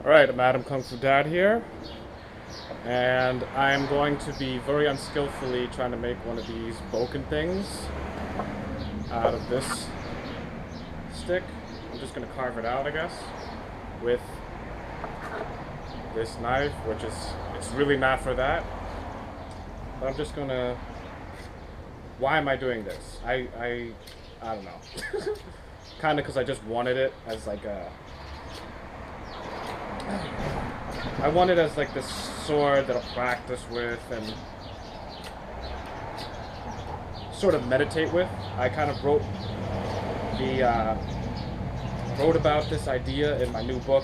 Alright, I'm Adam Kung Fu Dad here, and I'm going to be very unskillfully trying to make one of these bokken things out of this stick. I'm just going to carve it out, I guess, with this knife, which is, it's really not for that, but I'm just going to, why am I doing this? I don't know. Kind of because I just wanted it as like a, I want it as like this sword that I'll practice with and sort of meditate with. I kind of wrote about this idea in my new book,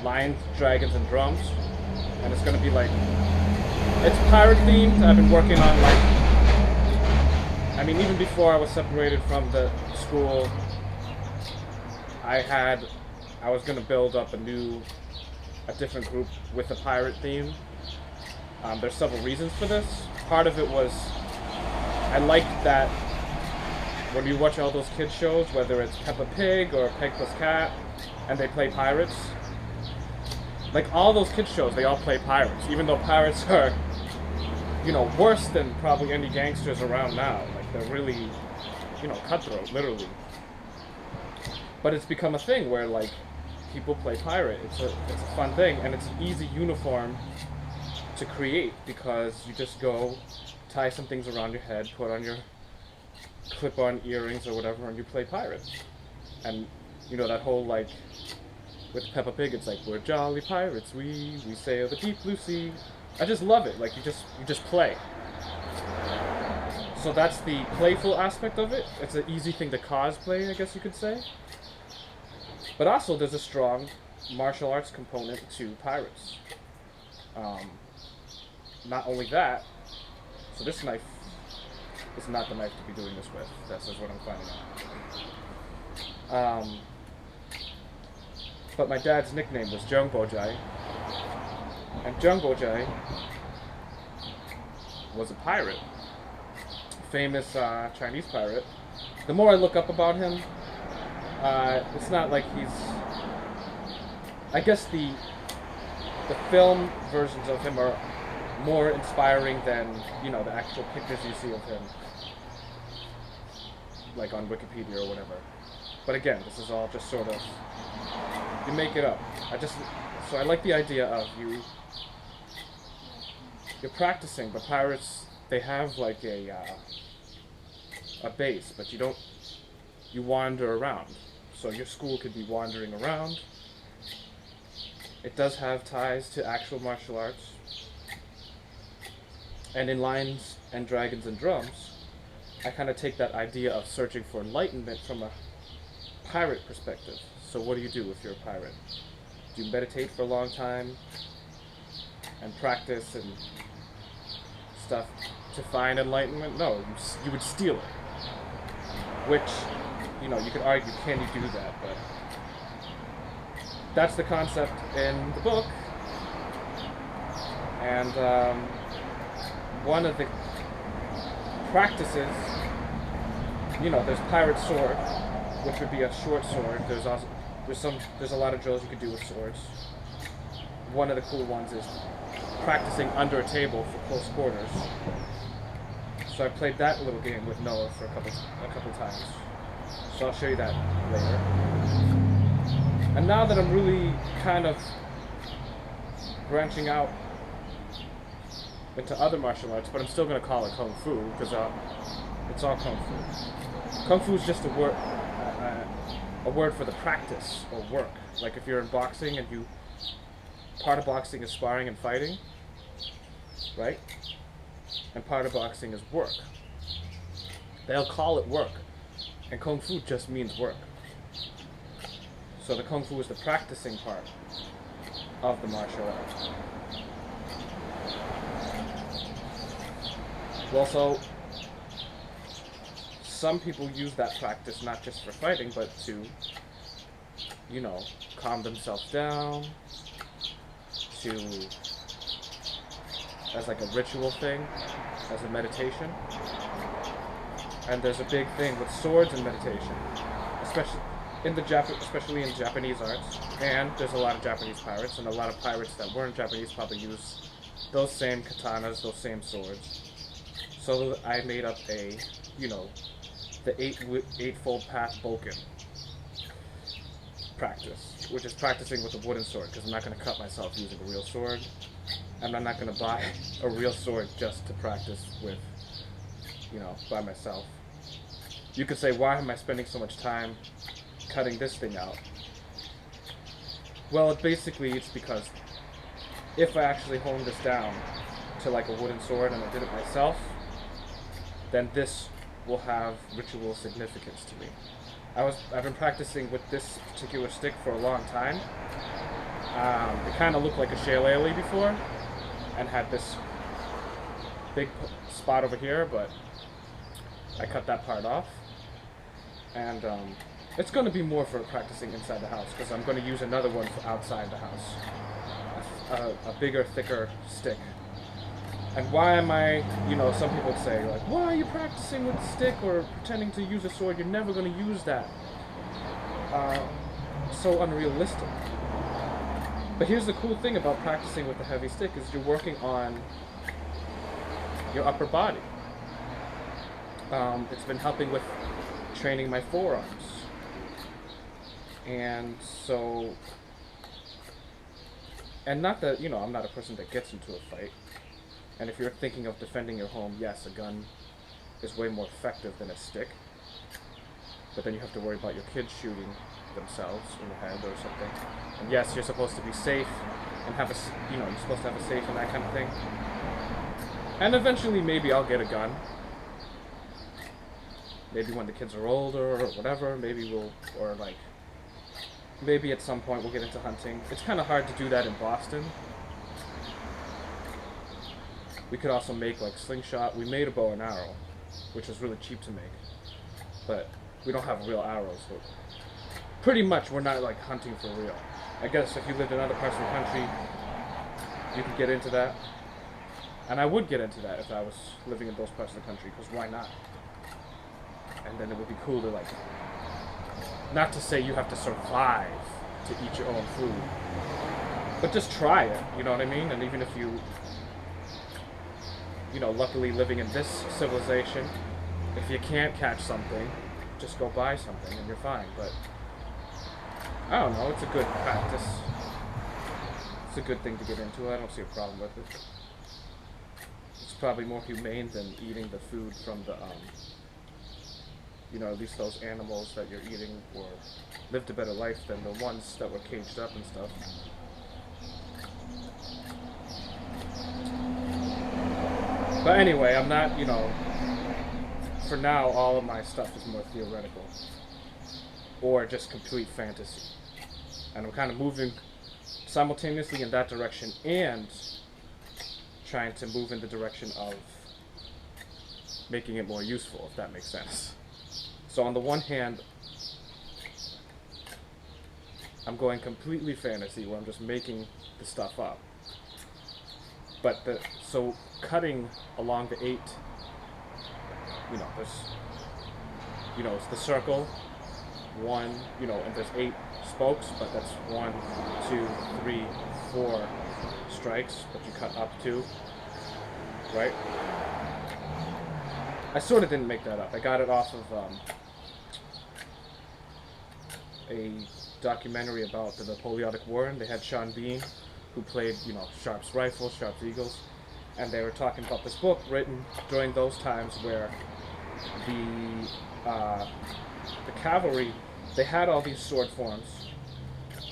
Lions, Dragons, and Drums, and it's gonna be like, it's pirate themed. I've been working on like, I mean, even before I was separated from the school, I was gonna build up a different group with a pirate theme. There's several reasons for this. Part of it was I liked that when you watch all those kids shows, whether it's Peppa Pig or Peg Plus Cat, and they play pirates, like all those kids shows, they all play pirates, even though pirates are, you know, worse than probably any gangsters around now. Like they're really, you know, cutthroat, literally. But it's become a thing where like people play pirate. It's a fun thing, and it's an easy uniform to create because you just go tie some things around your head, put on your clip-on earrings or whatever, and you play pirate. And you know that whole like with Peppa Pig, it's like we're jolly pirates, we sail the deep blue sea. I just love it. Like you just play. So that's the playful aspect of it. It's an easy thing to cosplay, I guess you could say. But also, there's a strong martial arts component to pirates. Not only that, so this knife is not the knife to be doing this with. That's just what I'm finding out. But my dad's nickname was Jung Bojai, and Jung Bojai was a pirate, famous Chinese pirate. The more I look up about him, it's not like he's, I guess the film versions of him are more inspiring than, you know, the actual pictures you see of him, like on Wikipedia or whatever. But again, this is all just sort of, you make it up. So I like the idea of you're practicing, but pirates, they have like a base, but you wander around. So your school could be wandering around. It does have ties to actual martial arts. And in Lions and Dragons and Drums, I kind of take that idea of searching for enlightenment from a pirate perspective. So what do you do if you're a pirate? Do you meditate for a long time and practice and stuff to find enlightenment? No, you would steal it. Which, you know, you could argue, can you do that? But that's the concept in the book. And one of the practices, you know, there's pirate sword, which would be a short sword. There's a lot of drills you could do with swords. One of the cool ones is practicing under a table for close quarters. So I played that little game with Noah for a couple times. So I'll show you that later. And now that I'm really kind of branching out into other martial arts, but I'm still going to call it Kung Fu, because it's all Kung Fu. Kung Fu is just a word for the practice or work. Like if you're in boxing and part of boxing is sparring and fighting, right? And part of boxing is work. They'll call it work. And Kung Fu just means work. So the Kung Fu is the practicing part of the martial art. Well, so some people use that practice not just for fighting, but to, you know, calm themselves down, as like a ritual thing, as a meditation. And there's a big thing with swords and meditation, especially especially in Japanese arts, and there's a lot of Japanese pirates, and a lot of pirates that weren't Japanese probably use those same katanas, those same swords. So I made up a, you know, the eightfold path bokken practice, which is practicing with a wooden sword, because I'm not going to cut myself using a real sword, and I'm not going to buy a real sword just to practice with, you know, by myself. You could say, why am I spending so much time cutting this thing out? Well, basically it's because if I actually hone this down to like a wooden sword and I did it myself, then this will have ritual significance to me. I've been practicing with this particular stick for a long time. It kind of looked like a shilelagh before, and had this big spot over here, but I cut that part off. And it's going to be more for practicing inside the house, because I'm going to use another one for outside the house. A bigger, thicker stick. And why am I, you know, some people would say, like, why are you practicing with a stick or pretending to use a sword? You're never going to use that. So unrealistic. But here's the cool thing about practicing with a heavy stick is you're working on your upper body. It's been helping with training my forearms. And so, and not that, you know, I'm not a person that gets into a fight. And if you're thinking of defending your home, yes, a gun is way more effective than a stick. But then you have to worry about your kids shooting themselves in the head or something. And yes, you're supposed to be safe and have a, you know, you're supposed to have a safe and that kind of thing. And eventually maybe I'll get a gun. Maybe when the kids are older or whatever, maybe we'll, or like, maybe at some point we'll get into hunting. It's kind of hard to do that in Boston. We could also make like slingshot. We made a bow and arrow, which was really cheap to make, but we don't have real arrows. So pretty much we're not like hunting for real. I guess if you lived in other parts of the country, you could get into that. And I would get into that if I was living in those parts of the country, because why not? And then it would be cool to like, not to say you have to survive to eat your own food, but just try it, you know what I mean? And even if you know, luckily living in this civilization, if you can't catch something, just go buy something and you're fine. But I don't know, it's a good practice. It's a good thing to get into. I don't see a problem with it. It's probably more humane than eating the food from the, you know, at least those animals that you're eating or lived a better life than the ones that were caged up and stuff. But anyway, I'm not, you know, for now, all of my stuff is more theoretical. Or just complete fantasy. And I'm kind of moving simultaneously in that direction and trying to move in the direction of making it more useful, if that makes sense. So on the one hand, I'm going completely fantasy, where I'm just making the stuff up. But so cutting along the 8, you know, there's, you know, it's the circle, 1, you know, and there's 8 spokes, but that's 1, 2, 3, 4 strikes, but you cut up 2, right? I sort of didn't make that up. I got it off of a documentary about the Napoleonic War, and they had Sean Bean, who played, you know, Sharp's Rifle, Sharp's Eagles, and they were talking about this book written during those times where the cavalry, they had all these sword forms,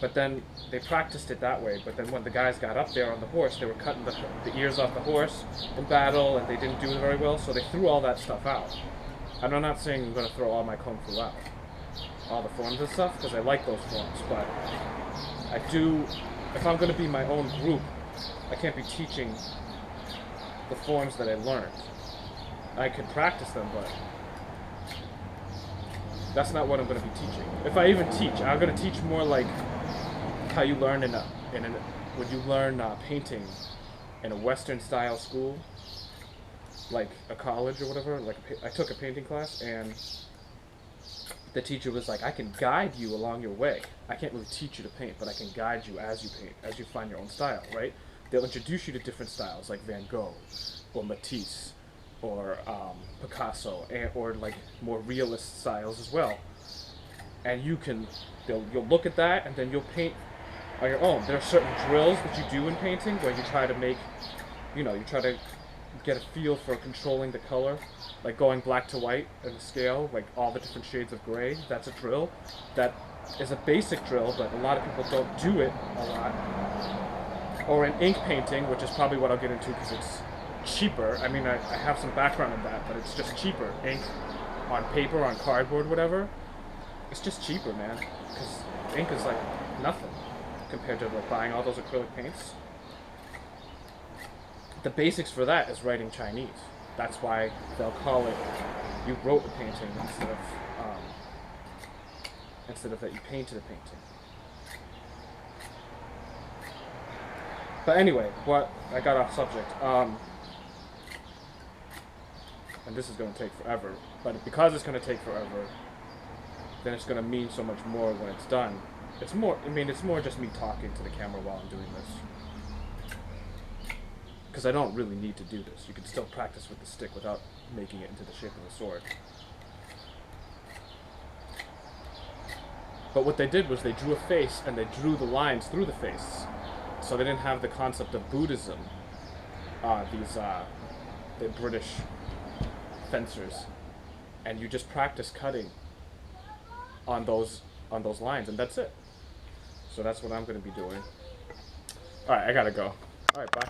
but then they practiced it that way, but then when the guys got up there on the horse, they were cutting the ears off the horse in battle, and they didn't do it very well, so they threw all that stuff out. And I'm not saying I'm going to throw all my kung fu out, all the forms and stuff, because I like those forms, but I do, if I'm going to be my own group, I can't be teaching the forms that I learned. I could practice them, but that's not what I'm going to be teaching. If I even teach, I'm going to teach more like how you learn when you learn painting in a Western style school, like a college or whatever. Like I took a painting class, and the teacher was like, I can guide you along your way. I can't really teach you to paint, but I can guide you as you paint, as you find your own style, right? They'll introduce you to different styles, like Van Gogh, or Matisse, or Picasso, or like more realist styles as well. And you'll look at that, and then you'll paint on your own. There are certain drills that you do in painting where you try to make, you try to get a feel for controlling the color, like going black to white in the scale, like all the different shades of gray. That's a drill. That is a basic drill, but a lot of people don't do it a lot. Or in ink painting, which is probably what I'll get into because it's cheaper. I mean, I have some background in that, but it's just cheaper. Ink on paper, on cardboard, whatever. It's just cheaper, man, because ink is like nothing compared to like buying all those acrylic paints. The basics for that is writing Chinese. That's why they'll call it, you wrote a painting instead of that you painted a painting. But anyway, I got off subject. And this is going to take forever. But because it's going to take forever, then it's going to mean so much more when it's done. It's more just me talking to the camera while I'm doing this. Because I don't really need to do this. You can still practice with the stick without making it into the shape of a sword. But what they did was they drew a face and they drew the lines through the face. So they didn't have the concept of Buddhism. The British fencers. And you just practice cutting on those lines, and that's it. So that's what I'm going to be doing. Alright, I gotta go. Alright, bye.